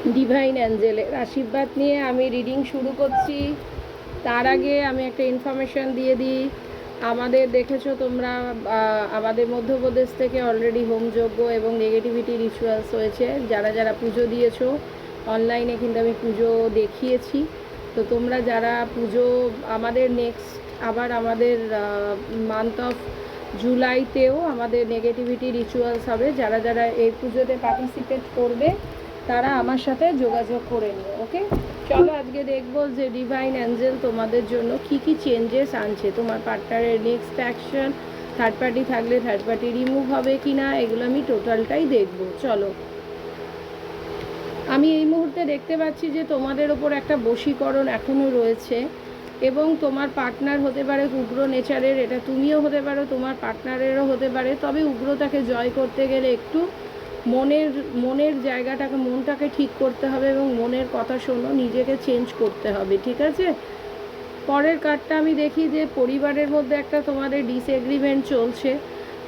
Divine অ্যাঞ্জেলের আশীর্বাদ নিয়ে আমি রিডিং শুরু করছি। তার আগে আমি একটা ইনফরমেশান দিয়ে দিই। আমাদের দেখেছো তোমরা, আমাদের মধ্যপ্রদেশ থেকে অলরেডি হোমযজ্ঞ এবং নেগেটিভিটি রিচুয়ালস হয়েছে। যারা যারা পুজো দিয়েছো অনলাইনে কিন্তু আমি পুজো দেখিয়েছি। তো তোমরা যারা পুজো, আমাদের নেক্সট আবার আমাদের মান্থ অফ জুলাইতেও আমাদের নেগেটিভিটি রিচুয়ালস হবে। যারা যারা এই পুজোতে পার্টিসিপেট করবে তারা আমার সাথে যোগাযোগ করে নিও। ওকে, চলো আজকে দেখবো যে ডিভাইন অ্যাঞ্জেল তোমাদের জন্য কি কি চেঞ্জেস আনছে। তোমার পার্টনারের নেক্সট অ্যাকশন, থার্ড পার্টি থাকলে থার্ড পার্টি রিমুভ হবে কি না, এগুলো আমি টোটালটাই দেখবো। চলো, আমি এই মুহূর্তে দেখতে পাচ্ছি যে তোমাদের ওপর একটা বশীকরণ এখনও রয়েছে এবং তোমার পার্টনার হতে পারে উগ্র নেচারের। এটা তুমিও হতে পারো, তোমার পার্টনারেরও হতে পারে। তবে উগ্রতাকে জয় করতে গেলে একটু মনের জায়গাটাকে, মনটাকে ঠিক করতে হবে এবং মনের কথা শোনো, নিজেকে চেঞ্জ করতে হবে। ঠিক আছে, পরের কার্ডটা আমি দেখি যে পরিবারের মধ্যে একটা তোমাদের ডিসএগ্রিমেন্ট চলছে।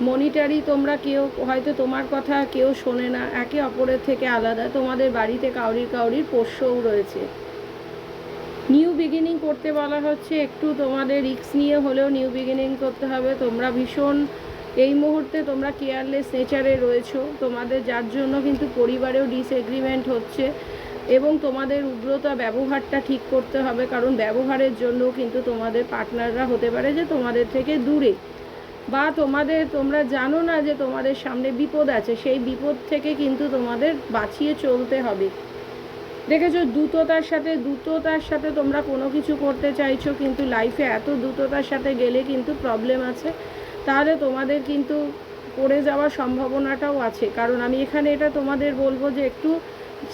মনিটারি, তোমরা কেউ হয়তো তোমার কথা কেউ শোনে না, একে অপরের থেকে আলাদা। তোমাদের বাড়িতে কাউরির পোষ্যও রয়েছে। নিউ বিগিনিং করতে বলা হচ্ছে, একটু তোমাদের রিস্ক নিয়ে হলেও নিউ বিগিনিং করতে হবে। তোমরা ভীষণ এই মুহূর্তে তোমরা কেয়ারলেস নেচারে রয়েছো, তোমাদের যার জন্য কিন্তু পরিবারেও ডিসএগ্রিমেন্ট হচ্ছে এবং তোমাদের উগ্রতা ব্যবহারটা ঠিক করতে হবে। কারণ ব্যবহারের জন্য কিন্তু তোমাদের পার্টনাররা হতে পারে যে তোমাদের থেকে দূরে, বা তোমরা জানো না যে তোমাদের সামনে বিপদ আছে। সেই বিপদ থেকে কিন্তু তোমাদের বাঁচিয়ে চলতে হবে। দেখেছো, দ্রুততার সাথে তোমরা কোনো কিছু করতে চাইছো, কিন্তু লাইফে এত দ্রুততার সাথে গেলে কিন্তু প্রবলেম আছে। তাহলে তোমাদের কিন্তু পড়ে যাওয়ার সম্ভাবনাটাও আছে। কারণ আমি এখানে এটা তোমাদের বলবো যে একটু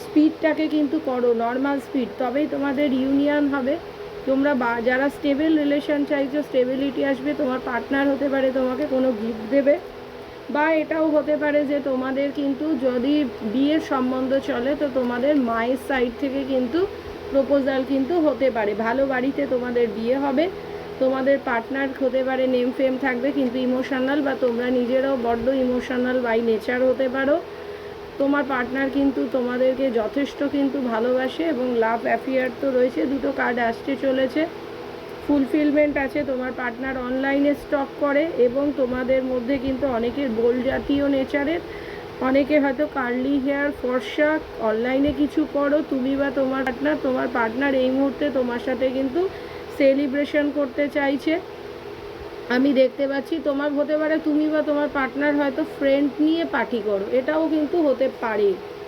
স্পিডটাকে কিন্তু করো, নর্মাল স্পিড, তবেই তোমাদের ইউনিয়ন হবে। তোমরা যারা স্টেবল রিলেশন চাইছো, স্টেবিলিটি আসবে। তোমার পার্টনার হতে পারে তোমাকে কোনো গিফট দেবে, বা এটাও হতে পারে যে তোমাদের কিন্তু যদি বিয়ের সম্বন্ধ চলে তো তোমাদের মায়ের সাইড থেকে কিন্তু প্রপোজাল কিন্তু হতে পারে। ভালো বাড়িতে তোমাদের বিয়ে হবে। তোমাদের পার্টনার হতে পারে নেম ফেম থাকবে কিন্তু ইমোশনাল, বা তোমরা নিজেরাও বড্ড ইমোশনাল বাই নেচার হতে পারো। তোমার পার্টনার কিন্তু তোমাদেরকে যথেষ্ট কিন্তু ভালোবাসে এবং লাভ অ্যাফেয়ার তো রয়েছে, দুটো কার্ড আসতে চলেছে। ফুলফিলমেন্ট আছে, তোমার পার্টনার অনলাইনে স্টক করে এবং তোমাদের মধ্যে কিন্তু অনেকের বোল্ড জাতীয় নেচারের, অনেকে হয়তো কার্লি হেয়ার, ফর্সা, অনলাইনে কিছু করো তুমি বা তোমার পার্টনার এই মুহূর্তে তোমার সাথে কিন্তু সেলিব্রেশন করতে চাইছে। আমি দেখতে পাচ্ছি তোমার হতে পারে তুমি বা তোমার পার্টনার হয়তো ফ্রেন্ড নিয়ে পার্টি করো, এটাও কিন্তু হতে পারে।